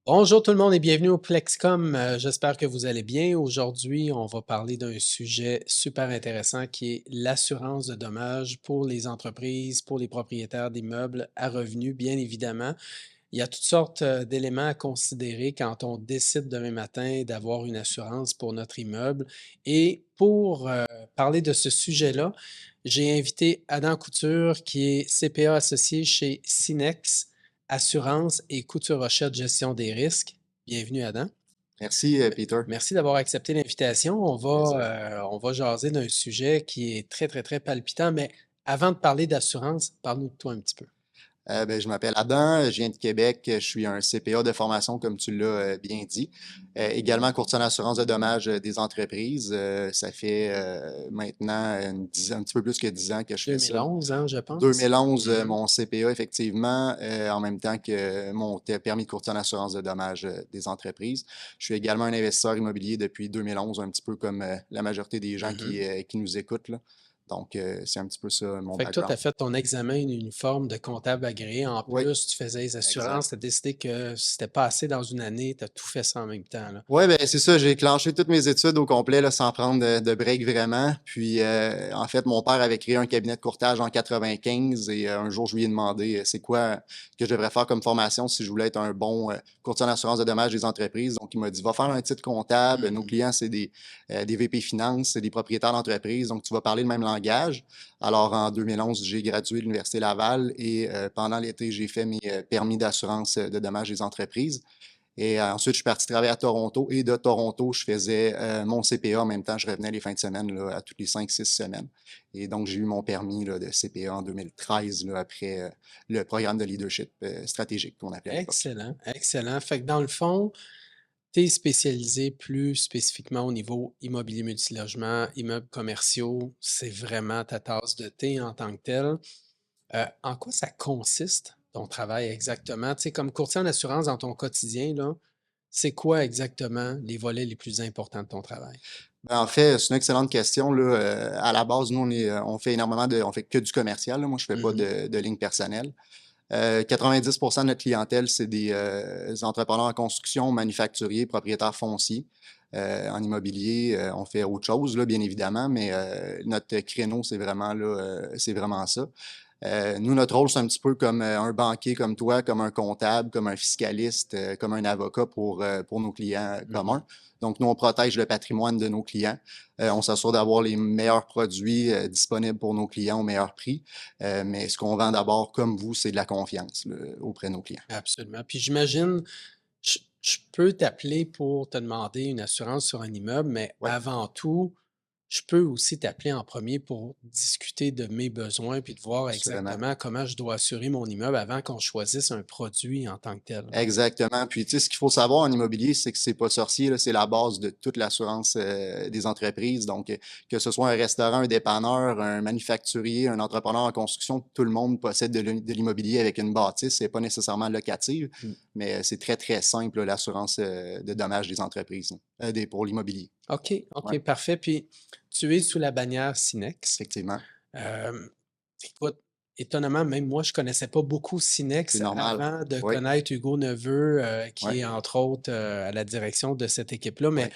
Bonjour tout le monde et bienvenue au Plexcom. J'espère que vous allez bien. Aujourd'hui, on va parler d'un sujet super intéressant qui est l'assurance de dommages pour les entreprises, pour les propriétaires d'immeubles à revenus, bien évidemment. Il y a toutes sortes d'éléments à considérer quand on décide demain matin d'avoir une assurance pour notre immeuble. Et pour parler de ce sujet-là, j'ai invité Adam Couture, qui est CPA associé chez Sinex Assurance et Couture Rochette Gestion des risques. Bienvenue, Adam. Merci, Peter. Merci d'avoir accepté l'invitation. Plaisir. On va jaser d'un sujet qui est très, très, très palpitant, mais avant de parler d'assurance, parle-nous de toi un petit peu. Je m'appelle Adam, je viens de Québec, je suis un CPA de formation, comme tu l'as bien dit. Également courtier en assurance de dommages des entreprises. Ça fait maintenant un petit peu plus que 10 ans que je fais ça. 2011, hein, je pense. 2011, Mhm. mon CPA, effectivement, en même temps que mon permis de courtier en assurance de dommages des entreprises. Je suis également un investisseur immobilier depuis 2011, un petit peu comme la majorité des gens Mhm. qui nous écoutent, là. Donc, c'est un petit peu ça, mon Fait que toi, tu background. as fait ton examen uniforme de comptable agréé. En Oui, plus, tu faisais les exact. assurances. Tu as décidé que c'était pas assez dans une année. Tu as tout fait ça en même temps, là. Ouais, ben c'est ça, j'ai clenché toutes mes études au complet là, sans prendre de break vraiment. Puis en fait, mon père avait créé un cabinet de courtage en 95 et un jour je lui ai demandé c'est quoi que je devrais faire comme formation si je voulais être un bon courtier en assurance de dommages des entreprises. Donc il m'a dit va faire un titre comptable. Nos Mhm. clients c'est des VP Finance, c'est des propriétaires d'entreprises, donc tu vas parler le même langage. Alors en 2011, j'ai gradué de l'Université Laval et pendant l'été, j'ai fait mes permis d'assurance de dommages des entreprises. Et ensuite, je suis parti travailler à Toronto et de Toronto, je faisais mon CPA en même temps. Je revenais les fins de semaine là, à toutes les 5, 6 semaines. Et donc, j'ai eu mon permis là, de CPA en 2013 là, après le programme de leadership stratégique qu'on appelait à l'époque. Excellent, excellent. Fait que dans le fond, tu es spécialisé plus spécifiquement au niveau immobilier multilogement, immeubles commerciaux. C'est vraiment ta tasse de thé en tant que telle. En quoi ça consiste, ton travail exactement? Tu sais, comme courtier en assurance dans ton quotidien, là, c'est quoi exactement les volets les plus importants de ton travail? Ben, en fait, c'est une excellente question. Là. À la base, nous, on fait énormément on fait que du commercial. Là. Moi, je fais pas Mhm. de ligne personnelle. 90% de notre clientèle, c'est des entrepreneurs en construction, manufacturiers, propriétaires fonciers. En immobilier, on fait autre chose, là, bien évidemment, mais notre créneau, c'est vraiment ça. Nous, notre rôle, c'est un petit peu comme un banquier comme toi, comme un comptable, comme un fiscaliste, comme un avocat pour nos clients Mhm. communs. Donc, nous, on protège le patrimoine de nos clients. On s'assure d'avoir les meilleurs produits disponibles pour nos clients au meilleur prix. Mais ce qu'on vend d'abord, comme vous, c'est de la confiance là, auprès de nos clients. Absolument. Puis j'imagine, je peux t'appeler pour te demander une assurance sur un immeuble, mais Oui, avant tout, je peux aussi t'appeler en premier pour discuter de mes besoins puis de voir assurément. exactement comment je dois assurer mon immeuble avant qu'on choisisse un produit en tant que tel. Exactement. Puis, tu sais, ce qu'il faut savoir en immobilier, c'est que c'est pas sorcier, là, c'est la base de toute l'assurance des entreprises. Donc, que ce soit un restaurant, un dépanneur, un manufacturier, un entrepreneur en construction, tout le monde possède de l'immobilier avec une bâtisse. C'est pas nécessairement locative, Mm. mais c'est très, très simple, là, l'assurance de dommages des entreprises, là, pour l'immobilier. OK, Oui, OK, parfait. Puis tu es sous la bannière Sinex. effectivement. Euh, Écoute, étonnamment, même moi, je connaissais pas beaucoup C'est Sinex normal. avant de Oui, connaître Hugo Neveu, oui, qui est entre autres à la direction de cette équipe-là. Mais oui.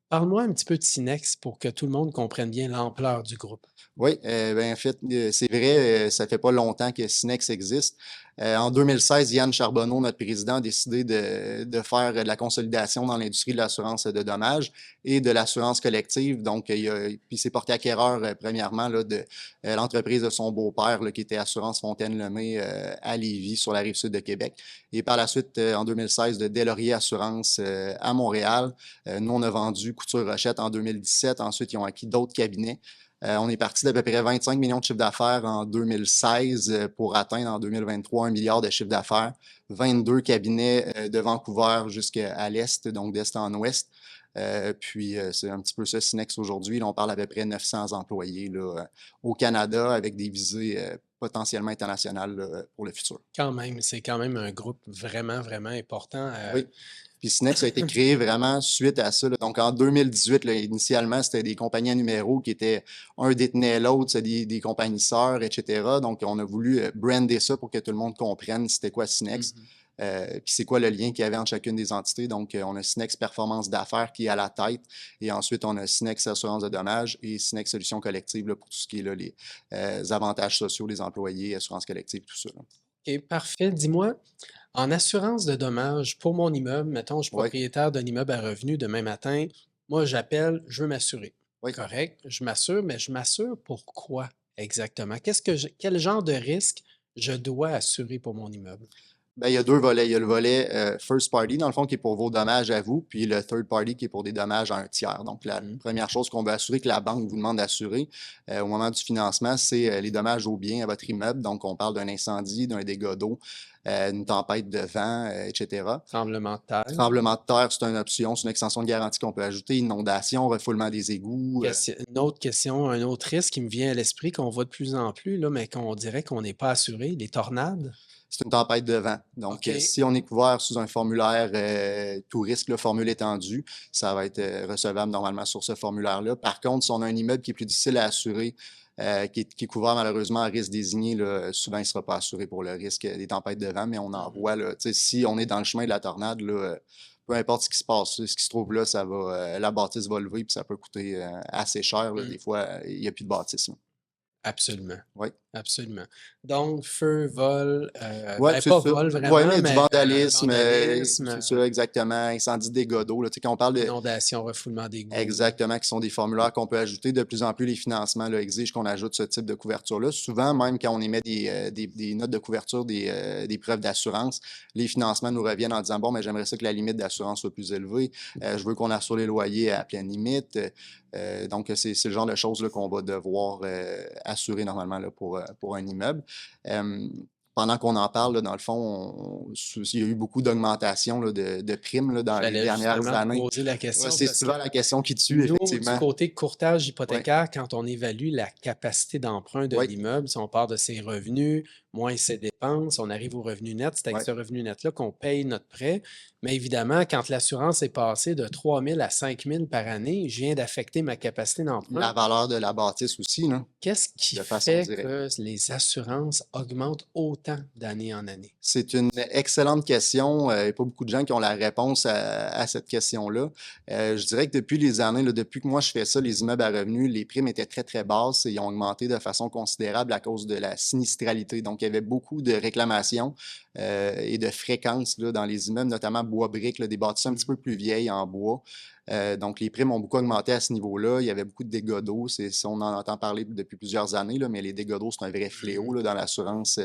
parle-moi un petit peu de Sinex pour que tout le monde comprenne bien l'ampleur du groupe. Oui, ben, en fait, c'est vrai, ça fait pas longtemps que Sinex existe. En 2016, Yann Charbonneau, notre président, a décidé de faire de la consolidation dans l'industrie de l'assurance de dommages et de l'assurance collective. Donc, puis il s'est porté acquéreur, premièrement, là, de l'entreprise de son beau-père, là, qui était Assurance Fontaine-Lemay à Lévis, sur la rive sud de Québec. Et par la suite, en 2016, de Deslauriers Assurance à Montréal. Nous, on a vendu Couture Rochette en 2017. Ensuite, ils ont acquis d'autres cabinets. On est parti d'à peu près 25 millions de chiffre d'affaires en 2016 pour atteindre en 2023 un milliard de chiffre d'affaires. 22 cabinets de Vancouver jusqu'à l'est, donc d'est en ouest. C'est un petit peu ça, Sinex aujourd'hui. Là, on parle à peu près 900 employés là, au Canada avec des visées potentiellement internationales là, pour le futur. Quand même, c'est quand même un groupe vraiment, vraiment important. Oui. Puis Sinex a été créé vraiment suite à ça, là. Donc en 2018, là, initialement, c'était des compagnies à numéros qui étaient un détenait l'autre, c'est des compagnies sœurs, etc. Donc on a voulu brander ça pour que tout le monde comprenne c'était quoi Sinex. Mhm. Puis c'est quoi le lien qu'il y avait entre chacune des entités. Donc, on a Synex Performance d'affaires qui est à la tête et ensuite, on a Synex Assurance de dommages et Synex Solutions collectives là, pour tout ce qui est là, les avantages sociaux des employés, assurance collective, tout ça, là. OK, parfait. Dis-moi, en assurance de dommages pour mon immeuble, mettons, je suis Oui, propriétaire d'un immeuble à revenus demain matin. Moi, j'appelle, je veux m'assurer. oui. Correct, je m'assure, mais je m'assure pour quoi exactement? Quel genre de risque je dois assurer pour mon immeuble? Ben, il y a 2 volets. Il y a le volet, first party, dans le fond, qui est pour vos dommages à vous, puis le third party qui est pour des dommages à un tiers. Donc, la Mmh. première chose qu'on veut assurer, que la banque vous demande d'assurer, au moment du financement, c'est, les dommages aux biens, à votre immeuble. Donc, on parle d'un incendie, d'un dégât d'eau, une tempête de vent, et cetera. Tremblement de terre? Tremblement de terre, c'est une option, c'est une extension de garantie qu'on peut ajouter. Inondation, refoulement des égouts, Une autre question, un autre risque qui me vient à l'esprit qu'on voit de plus en plus, là, mais qu'on dirait qu'on n'est pas assuré, les tornades? c'est une tempête de vent. Donc, OK. si on est couvert sous un formulaire tout risque, là, formule étendue, ça va être recevable normalement sur ce formulaire-là. Par contre, si on a un immeuble qui est plus difficile à assurer, qui est couvert malheureusement à risque désigné, là, souvent il ne sera pas assuré pour le risque des tempêtes de vent, mais on en Mmh. voit, là, tu sais, si on est dans le chemin de la tornade, là, peu importe ce qui se passe, ce qui se trouve là, ça va, la bâtisse va lever, puis ça peut coûter assez cher, là. Mmh. Des fois, il n'y a plus de bâtisse, là. Absolument, Oui. absolument. Donc feu, vol, Ouais, ben, c'est pas ça. vol Ouais, vraiment, mais du mais vandalisme, vandalisme, c'est ça, exactement. Incendie, dégâts d'eau, là, tu sais, quand on parle de inondation, refoulement d'égouts. exactement, qui sont des formulaires qu'on peut ajouter. De plus en plus, les financements là, exigent qu'on ajoute ce type de couverture-là. Souvent, même quand on émet des notes de couverture, des preuves d'assurance, les financements nous reviennent en disant, bon, mais j'aimerais ça que la limite d'assurance soit plus élevée. Je veux qu'on assure les loyers à pleine limite. Donc, c'est le genre de choses là, qu'on va devoir assurer normalement là, pour un immeuble. Euh, Pendant qu'on en parle, là, dans le fond, il y a eu beaucoup d'augmentation là, de primes là, dans les J'allais dernières justement te années. poser la Ouais, question c'est parce que souvent la question qui tue, nous, du effectivement. côté courtage Oui, hypothécaire, quand on évalue la capacité d'emprunt de oui, l'immeuble, si on part de ses revenus, moins ses dépenses, on arrive au revenu net, c'est avec oui. ce revenu net-là qu'on paye notre prêt. Mais évidemment, quand l'assurance est passée de 3 000 à 5 000 par année, je viens d'affecter ma capacité d'emprunt. La valeur de la bâtisse aussi, là, Qu'est-ce qui de façon fait directe. que les assurances augmentent autant d'année en année? C'est une excellente question. Il n'y a pas beaucoup de gens qui ont la réponse à cette question-là. Je dirais que depuis les années, là, depuis que moi je fais ça, les immeubles à revenus, les primes étaient très, très basses et ils ont augmenté de façon considérable à cause de la sinistralité. Donc, il y avait beaucoup de réclamations et de fréquences là, dans les immeubles, notamment bois-briques, là, des bâtisses un petit Mmh. peu plus vieilles en bois. Donc, les primes ont beaucoup augmenté à ce niveau-là. Il y avait beaucoup de dégâts d'eau. On en entend parler depuis plusieurs années, là, mais les dégâts d'eau, c'est un vrai fléau Mmh. là, dans l'assurance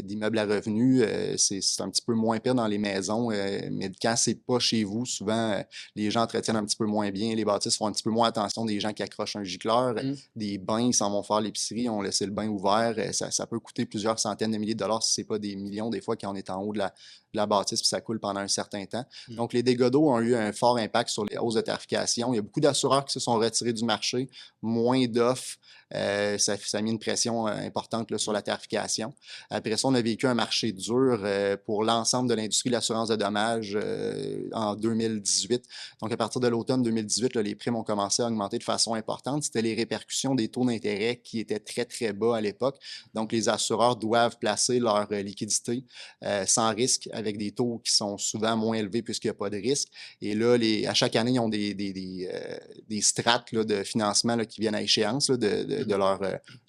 d'immeubles à revenus. C'est un petit peu moins pire dans les maisons, mais quand c'est pas chez vous, souvent, les gens entretiennent un petit peu moins bien. Les bâtisses font un petit peu moins attention des gens qui accrochent un gicleur. Mmh. Des bains, ils s'en vont faire l'épicerie, ont laissé le bain ouvert. Ça peut coûter plusieurs centaines de milliers de dollars si c'est pas des millions, des fois, quand on est en haut de la bâtisse, puis ça coule pendant un certain temps. Mmh. Donc, les dégâts d'eau ont eu un fort impact sur les hausses de tarification. Il y a beaucoup d'assureurs qui se sont retirés du marché, moins d'offres. Ça a mis une pression importante là, sur la tarification. Après ça, on a vécu un marché dur pour l'ensemble de l'industrie de l'assurance de dommages en 2018. Donc, à partir de l'automne 2018, là, les primes ont commencé à augmenter de façon importante. C'était les répercussions des taux d'intérêt qui étaient très, très bas à l'époque. Donc, les assureurs doivent placer leur liquidité sans risque avec des taux qui sont souvent moins élevés puisqu'il n'y a pas de risque. Et là, à chaque année, ils ont des strates là, de financement là, qui viennent à échéance là, de Mmh. leurs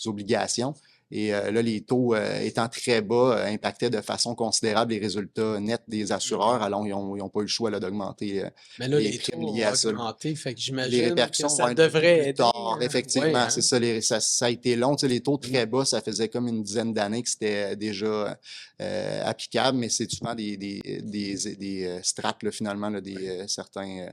obligations. Et là, les taux étant très bas, impactaient de façon considérable les résultats nets des Mmh. assureurs. Alors, ils n'ont pas eu le choix là, d'augmenter Mais là, les les taux primes liées ont à ça, là. augmenté, fait que Les j'imagine que répercussions vont ça être beaucoup devrait plus aider, tard. hein? Ouais, Effectivement, c'est hein? ça. Ça a été long. Tu sais, les taux Mmh. très bas, ça faisait comme une dizaine d'années que c'était déjà applicable, mais c'est souvent des strates, là, finalement, là, Ouais. certains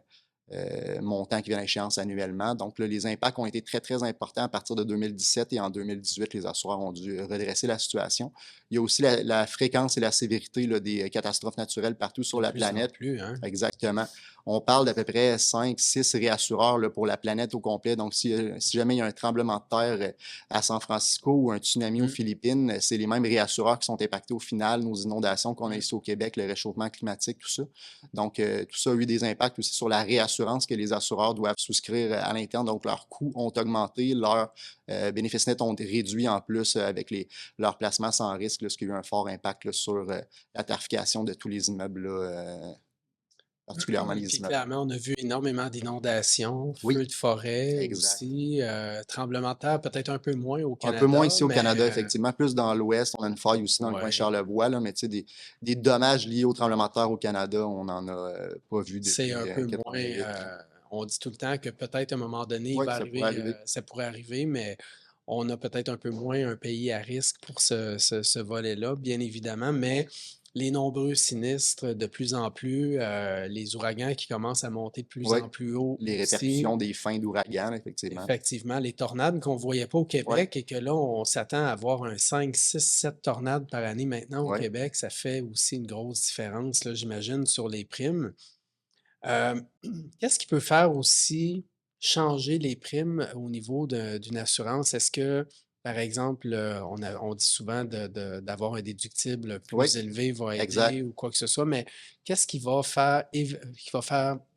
montants qui viennent à échéance annuellement. Donc, là, les impacts ont été très, très importants à partir de 2017 et en 2018, les assureurs ont dû redresser la situation. Il y a aussi la fréquence et la sévérité là, des catastrophes naturelles partout sur De la plus en planète. plus, hein? Exactement. On parle d'à peu près 5, 6 réassureurs là, pour la planète au complet. Donc, si jamais il y a un tremblement de terre à San Francisco ou un tsunami aux Mmh. Philippines, c'est les mêmes réassureurs qui sont impactés au final, nos inondations qu'on a Mmh. ici au Québec, le réchauffement climatique, tout ça. Donc, tout ça a eu des impacts aussi sur la réassurance d'assurance que les assureurs doivent souscrire à l'interne. Donc, leurs coûts ont augmenté, leurs bénéfices nets ont été réduits en plus avec leurs placements sans risque, là, ce qui a eu un fort impact là, sur la tarification de tous les immeubles, là, particulièrement les Puis immeubles. clairement, on a vu énormément d'inondations, Oui, feux de forêt exact. aussi, tremblements de terre, peut-être un peu moins au Un peu moins Canada, ici au Canada, mais effectivement, plus dans l'ouest. On a une faille aussi dans le coin de ouais, Charlevoix, là, mais tu sais, des dommages liés au tremblement de terre au Canada, on n'en a pas vu c'est un depuis peu moins, 88. on dit tout le temps que peut-être à un moment donné, il Oui, va ça pourrait arriver, arriver. ça pourrait arriver, mais on a peut-être un peu moins un pays à risque pour ce volet-là, bien évidemment, mais les nombreux sinistres de plus en plus, les ouragans qui commencent à monter de plus Oui, en plus haut les aussi. répercussions des fins d'ouragan, effectivement. Effectivement, les tornades qu'on ne voyait pas au Oui, Québec et que là, on s'attend à avoir un 5, 6, 7 tornades par année maintenant au oui. Québec, ça fait aussi une grosse différence, là, j'imagine, sur les primes. Euh, Qu'est-ce qui peut faire aussi changer les primes au niveau d'une assurance? Est-ce que, par exemple, on dit souvent d'avoir un déductible Oui, plus élevé va exact. aider ou quoi que ce soit, mais qu'est-ce qui va faire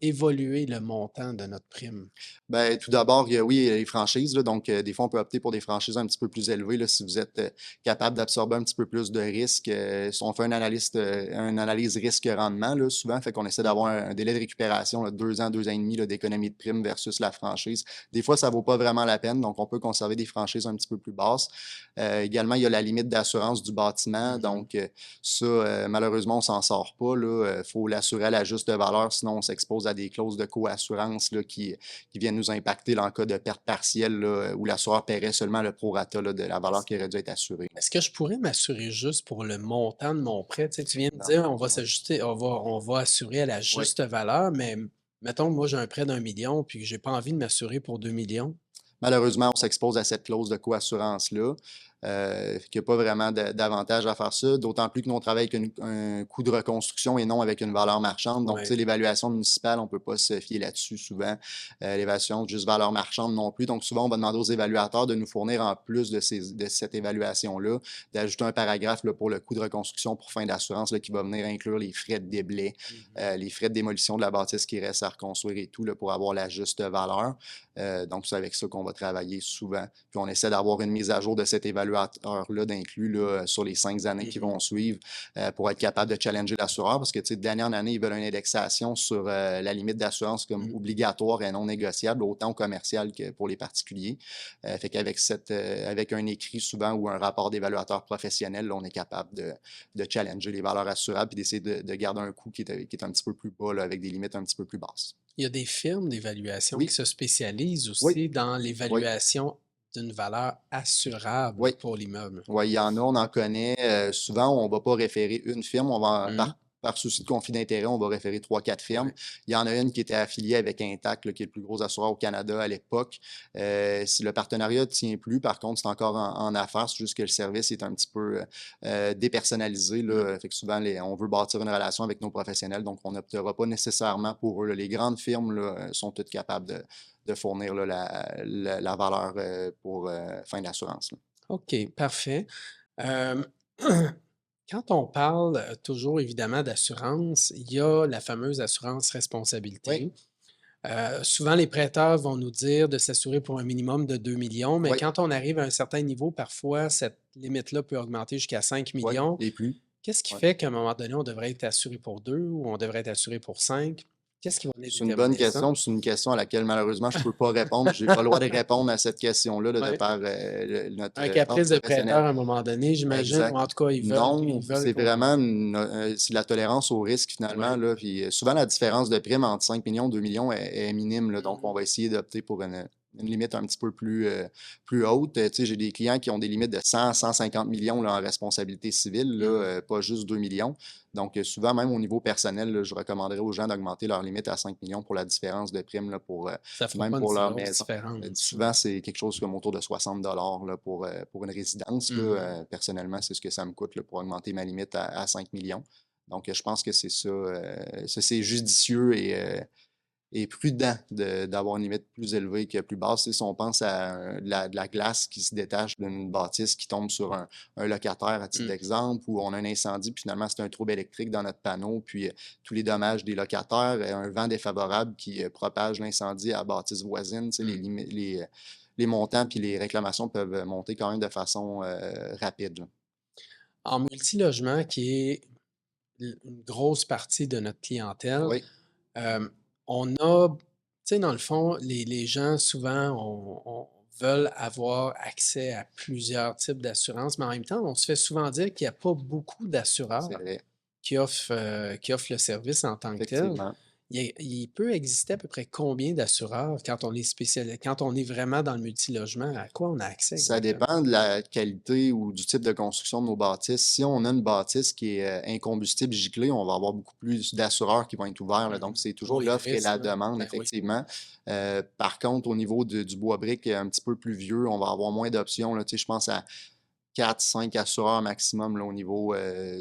évoluer le montant de notre prime? Ben, tout d'abord, il y a, oui, les franchises, là, donc des fois, on peut opter pour des franchises un petit peu plus élevées là, si vous êtes capable d'absorber un petit peu plus de risques. Si on fait une analyse risque-rendement, là, souvent, fait qu'on essaie d'avoir Mhm. un délai de récupération, là, 2 ans, 2 ans et demi là, d'économie de prime versus la franchise. Des fois, ça vaut pas vraiment la peine, donc on peut conserver des franchises un petit peu plus basses. Également, il y a la limite d'assurance du bâtiment, Mhm. donc ça, malheureusement, on s'en sort pas. Il faut l'assurer à la juste valeur, sinon on s'expose à des clauses de coassurance là, qui viennent nous impacter là, en cas de perte partielle là, où l'assureur paierait seulement le prorata là, de la valeur Est-ce qui aurait dû être assurée. est-ce que je pourrais m'assurer juste pour le montant de mon prêt? Tu sais, tu viens de Là. dire on va Oui. s'ajuster, on va assurer à la Oui. juste valeur, mais mettons, moi j'ai un prêt d'1 million, puis que j'ai pas envie de m'assurer pour 2 millions. Malheureusement, on s'expose à cette clause de coassurance-là. Il n'y a pas vraiment d'avantage à faire ça, d'autant plus que nous, on travaille avec un coût de reconstruction et non avec une valeur marchande. Donc, tu sais, Ouais. l'évaluation municipale, on ne peut pas se fier là-dessus souvent. L'évaluation de juste valeur marchande non plus. Donc, souvent, on va demander aux évaluateurs de nous fournir, en plus de cette évaluation-là, d'ajouter un paragraphe là, pour le coût de reconstruction pour fin d'assurance là, qui va venir inclure les frais de déblai, Mhm. les frais de démolition de la bâtisse qui reste à reconstruire et tout là, pour avoir la juste valeur. Donc, c'est avec ça qu'on va travailler souvent. Puis, on essaie d'avoir une mise à jour de cet évaluateur-là d'inclus là, sur les 5 années qui Mhm. vont suivre pour être capable de challenger l'assureur parce que, tu sais, d'année en année, ils veulent une indexation sur la limite d'assurance comme Mhm. obligatoire et non négociable, autant au commercial que pour les particuliers. Fait qu'avec avec un écrit souvent ou un rapport d'évaluateur professionnel, là, on est capable de challenger les valeurs assurables et d'essayer de garder un coût qui est un petit peu plus bas là, avec des limites un petit peu plus basses. Il y a des firmes d'évaluation qui Oui, se spécialisent oui, aussi dans oui, l'évaluation d'une valeur assurable oui. pour l'immeuble. Oui, il y en a, on en connaît. Souvent, on ne va pas référer une firme. Mhm. Par souci de conflit d'intérêt, on va référer trois, quatre firmes. Ouais. Il y en a une qui était affiliée avec Intact, là, qui est le plus gros assureur au Canada à l'époque. Si le partenariat ne tient plus, par contre, c'est encore en affaires. C'est juste que le service est un petit peu dépersonnalisé. Mhm. Là. Fait que souvent, on veut bâtir une relation avec nos professionnels, donc on n'optera pas nécessairement pour eux, là. Les grandes firmes là, sont toutes capables de fournir là, la valeur pour fin d'assurance. OK, parfait. Euh, Quand on parle toujours évidemment d'assurance, il y a la fameuse assurance Oui, responsabilité. Souvent, les prêteurs vont nous dire de s'assurer pour un minimum de 2 millions, mais oui. quand on arrive à un certain niveau, parfois, cette limite-là peut augmenter jusqu'à 5 Ouais, millions. et plus. Qu'est-ce qui Ouais. fait qu'à un moment donné, on devrait être assuré pour 2 ou on devrait être assuré pour 5? Qu'est-ce qui va venir C'est une bonne déterminer ça? question, c'est une question à laquelle malheureusement je ne peux pas répondre. J'ai pas le droit de répondre à cette question-là là, de Ouais. par notre Un ordre caprice de prêteur professionnel. à un moment donné, j'imagine, ou Exact. en tout cas, ils Non, veulent c'est qu'on. vraiment c'est de la tolérance au risque finalement. Ouais. Là, puis, souvent, la différence de prime entre 5 millions et 2 millions est minime. Là, donc, on Mhm. va essayer d'opter pour une limite un petit peu plus haute. Tu sais, j'ai des clients qui ont des limites de 100, 150 millions là, en responsabilité civile, là, Mhm. pas juste 2 millions. Donc, souvent, même au niveau personnel, là, je recommanderais aux gens d'augmenter leur limite à 5 millions pour la différence de prime, là, Ça fera même pas une pour si leur grosse maison. différence, là. Souvent, c'est quelque chose comme autour de 60 là, pour une résidence. Là. Mhm. Personnellement, c'est ce que ça me coûte là, pour augmenter ma limite à 5 millions. Donc, je pense que c'est ça. C'est judicieux est prudent d'avoir une limite plus élevée que plus basse. Tu sais, si on pense à de la glace qui se détache d'une bâtisse qui tombe sur un locataire, à titre Mmh. d'exemple, ou on a un incendie, puis finalement c'est un trouble électrique dans notre panneau, puis tous les dommages des locataires, un vent défavorable qui propage l'incendie à la bâtisse voisine, tu sais, Mmh. les montants puis les réclamations peuvent monter quand même de façon rapide, là. En multilogement, qui est une grosse partie de notre clientèle, Oui, hem, on a, tu sais, dans le fond, les gens souvent veulent avoir accès à plusieurs types d'assurances, mais en même temps, on se fait souvent dire qu'il y a pas beaucoup c'est d'assureurs vrai, qui offrent le service en tant que tel. effectivement. Il peut exister à peu près combien d'assureurs quand on est quand on est vraiment dans le multilogement? À quoi on a accès Ça exactement? dépend de la qualité ou du type de construction de nos bâtisses. Si on a une bâtisse qui est incombustible giclée, on va avoir beaucoup plus d'assureurs qui vont être ouverts, là. Donc, Mmh. c'est toujours Oui, le l'offre et risque, la là. demande, Ben oui. effectivement. Par contre, au niveau du bois brique un petit peu plus vieux, on va avoir moins d'options, là. Tu sais, je pense à 4, 5 assureurs maximum là, au niveau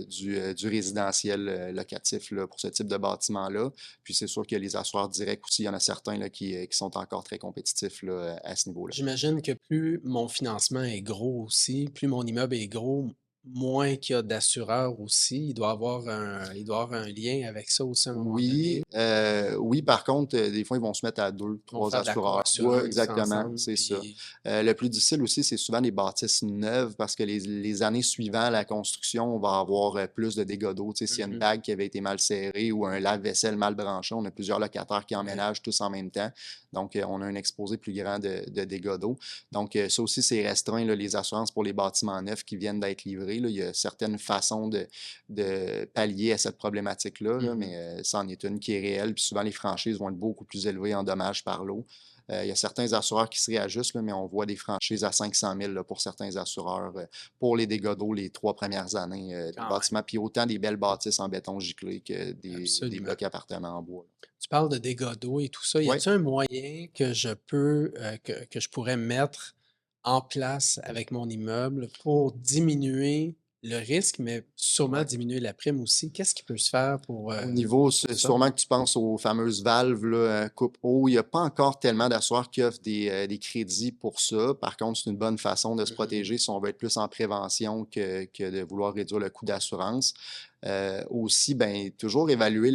du résidentiel locatif là, pour ce type de bâtiment-là. Puis c'est sûr que les assureurs directs aussi, il y en a certains là, qui sont encore très compétitifs là, à ce niveau-là. J'imagine que plus mon financement est gros aussi, plus mon immeuble est gros, moins qu'il y a d'assureurs aussi. Il doit avoir un lien avec ça aussi à un moment Oui, donné. oui, par contre, des fois, ils vont se mettre à deux, Ils vont trois faire de la assureurs. Oui, co-assurance exactement, ensemble, c'est ça. puis Le plus difficile aussi, c'est souvent les bâtisses neuves parce que les années suivant la construction, on va avoir plus de dégâts d'eau. Tu sais, s'il y a une mmh. bague qui avait été mal serrée ou un lave-vaisselle mal branché, on a plusieurs locataires qui Ouais. emménagent tous en même temps. Donc, on a un exposé plus grand de dégâts d'eau. Donc, ça aussi, c'est restreint, là, les assurances pour les bâtiments neufs qui viennent d'être livrés, là. Il y a certaines façons de pallier à cette problématique-là, là, Mmh. mais ça en est une qui est réelle. Puis souvent, les franchises vont être beaucoup plus élevées en dommages par l'eau. Il y a certains assureurs qui se réajustent, là, mais on voit des franchises à 500 000 là, pour certains assureurs pour les dégâts d'eau les 3 premières années des Quand même, bâtiments. Puis autant des belles bâtisses en béton giclé que des absolument. blocs appartements en bois, là. Tu parles de dégâts d'eau et tout ça. Y Oui, a-t-il un moyen que je peux, que je pourrais mettre en place avec mon immeuble pour diminuer le risque, mais sûrement oui. diminuer la prime aussi? Qu'est-ce qui peut se faire Au niveau, pour ça? sûrement que tu penses aux fameuses valves là, coupe-eau. Il n'y a pas encore tellement d'assureurs qui offrent des crédits pour ça. Par contre, c'est une bonne façon de se Mmh. protéger si on veut être plus en prévention que de vouloir réduire le coût d'assurance. Aussi, ben, toujours évaluer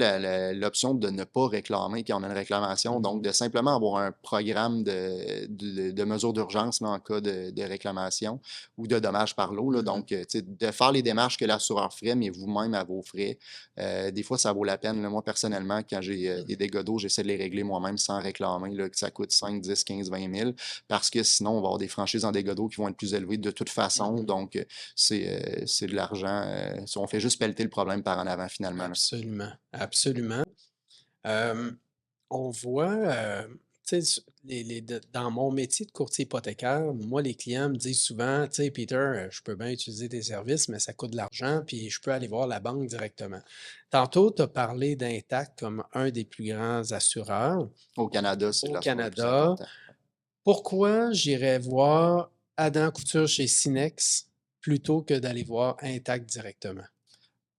l'option de ne pas réclamer quand on a une réclamation. Donc, Mmh. de simplement avoir un programme de mesures d'urgence là, en cas de réclamation ou de dommages par l'eau, là. Mmh. Donc, tu sais, de faire les démarches que l'assureur ferait, mais vous-même à vos frais. Des fois, ça vaut la peine, là. Moi, personnellement, quand j'ai Mmh. des dégâts d'eau, j'essaie de les régler moi-même sans réclamer, là, que ça coûte 5, 10, 15, 20 000, parce que sinon, on va avoir des franchises en dégâts d'eau qui vont être plus élevées de toute façon. Mmh. Donc, c'est de l'argent. On fait juste pelleter le problème par en avant, finalement, là. Absolument, absolument. Hem, on voit, tu sais, dans mon métier de courtier hypothécaire, moi, les clients me disent souvent: «Tu sais, Peter, je peux bien utiliser tes services, mais ça coûte de l'argent, puis je peux aller voir la banque directement». Tantôt, tu as parlé d'Intact comme un des plus grands assureurs Au Canada, c'est au l'assureur le plus Canada. important. Pourquoi j'irais voir Adam Couture chez Cinex plutôt que d'aller voir Intact directement?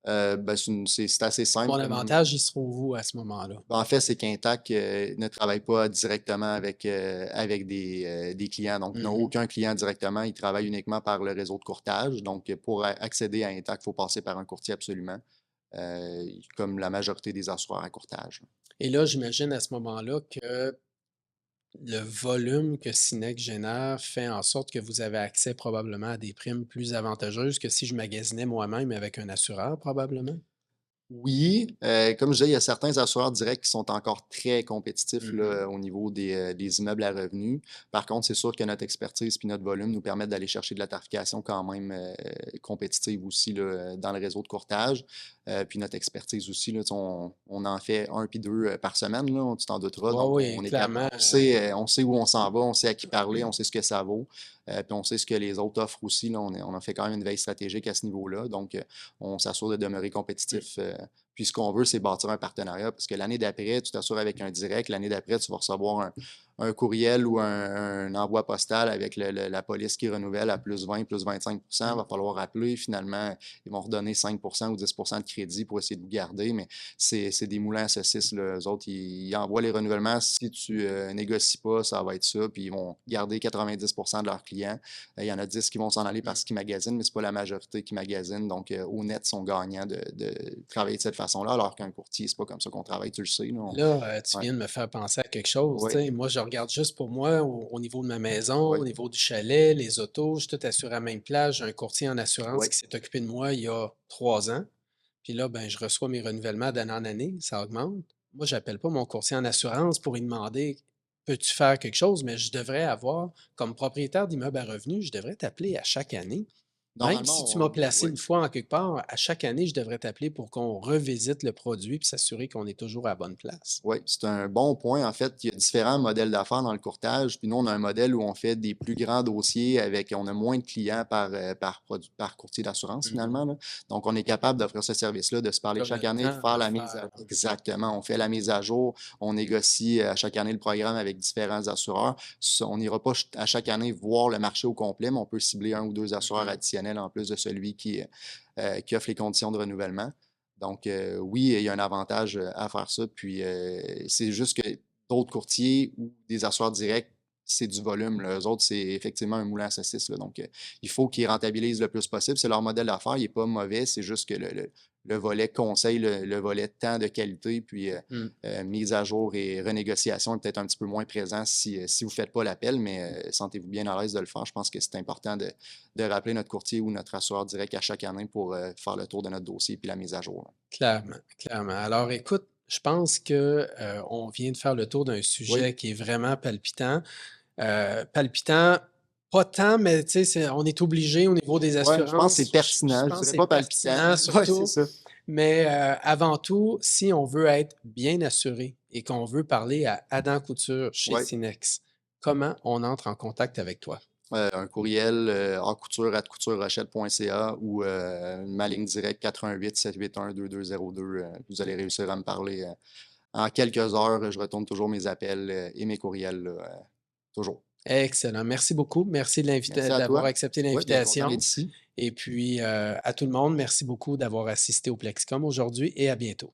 Ben, c'est assez simple Mon comme. avantage, il se trouve où à ce moment-là? Ben, en fait, c'est qu'Intac ne travaille pas directement avec des clients. Donc, n'a Mmh. aucun client directement. Il travaille uniquement par le réseau de courtage. Donc, pour accéder à Intac, il faut passer par un courtier absolument, comme la majorité des assureurs à courtage. Et là, j'imagine à ce moment-là que le volume que Cinex génère fait en sorte que vous avez accès probablement à des primes plus avantageuses que si je magasinais moi-même avec un assureur, probablement? Oui, comme je disais, il y a certains assureurs directs qui sont encore très compétitifs Mmh. là, au niveau des immeubles à revenus. Par contre, c'est sûr que notre expertise puis notre volume nous permettent d'aller chercher de la tarification quand même compétitive aussi là, dans le réseau de courtage. Puis notre expertise aussi, là, tu sais, on en fait un puis deux par semaine, là, tu t'en douteras. Oui, Donc, oui, on est clairement, on sait où on s'en va, on sait à qui parler, on sait ce que ça vaut. Puis on sait ce que les autres offrent aussi. Là, on a fait quand même une veille stratégique à ce niveau-là. Donc, on s'assure de demeurer mmh. compétitif. Puis ce qu'on veut, c'est bâtir un partenariat parce que l'année d'après, tu t'assures avec un direct. L'année d'après, tu vas recevoir un courriel ou un envoi postal avec la police qui renouvelle à plus 20, plus 25 Il va falloir appeler. Finalement, ils vont redonner 5 ou 10 de crédit pour essayer de vous garder. Mais c'est des moulins à saucisses, là. Eux autres, ils envoient les renouvellements. Si tu négocies pas, ça va être ça. Puis ils vont garder 90 de leurs clients. Il y en a 10 qui vont s'en aller parce qu'ils magasinent, mais c'est pas la majorité qui magasinent. Donc, au net, sont gagnants de travailler de cette façon-là, alors qu'un courtier, c'est pas comme ça qu'on travaille, tu le sais. Là, Là, tu ouais. viens de me faire penser à quelque chose, tu Oui, sais. Moi, je regarde juste pour moi au niveau de ma maison, oui, au niveau du chalet, les autos, je suis tout assuré à la même place. J'ai un courtier en assurance oui. qui s'est occupé de moi il y a 3 ans. Puis là, ben, je reçois mes renouvellements d'année en année, ça augmente. Moi, j'appelle pas mon courtier en assurance pour lui demander peux-tu faire quelque chose, mais je devrais avoir, comme propriétaire d'immeuble à revenus, je devrais t'appeler à chaque année. Même si tu m'as Normalement, placé oui. une fois en quelque part, à chaque année, je devrais t'appeler pour qu'on revisite le produit puis s'assurer qu'on est toujours à la bonne place. Oui, c'est un bon point. En fait, il y a différents modèles d'affaires dans le courtage. Puis nous, on a un modèle où on fait des plus grands dossiers avec, on a moins de clients par courtier d'assurance Mhm. finalement, là. Donc, on est capable d'offrir ce service-là, de se parler Comme chaque le année, de temps faire de la mise faire. à exactement. On fait la mise à jour, on négocie à chaque année le programme avec différents assureurs. On n'ira pas à chaque année voir le marché au complet, mais on peut cibler un ou deux assureurs Mhm. additionnels en plus de celui qui offre les conditions de renouvellement. Donc, oui, il y a un avantage à faire ça. Puis, c'est juste que d'autres courtiers ou des assureurs directs, c'est du volume, là. Eux autres, c'est effectivement un moulin à saucisses, là. Donc, il faut qu'ils rentabilisent le plus possible. C'est leur modèle d'affaires, il n'est pas mauvais. C'est juste que le volet conseil, le volet temps de qualité, puis Mm. mise à jour et renégociation est peut-être un petit peu moins présent si vous ne faites pas l'appel, mais sentez-vous bien à l'aise de le faire. Je pense que c'est important de rappeler notre courtier ou notre assureur direct à chaque année pour faire le tour de notre dossier puis la mise à jour, là. Clairement, clairement. Alors écoute, je pense que on vient de faire le tour d'un Oui, sujet qui est vraiment palpitant. Palpitant, pas tant, mais tu sais, on est obligé au niveau des ouais, je pense que c'est assurances. Je pertinent. Je pense que dirais c'est pas palpitant. pertinent Ouais, c'est surtout, ça. mais avant tout, si on veut être bien assuré et qu'on veut parler à Adam Couture chez Ouais. Sinex, comment on entre en contact avec toi? Un courriel couture@couturerochette.ca ou ma ligne directe 88 781 2202. Vous allez réussir à me parler en quelques heures. Je retourne toujours mes appels et mes courriels, là, toujours. Excellent. Merci beaucoup. Merci Merci à d'avoir toi. accepté Oui, bien content l'invitation. d'être ici. Et puis, à tout le monde, merci beaucoup d'avoir assisté au Plexicom aujourd'hui et à bientôt.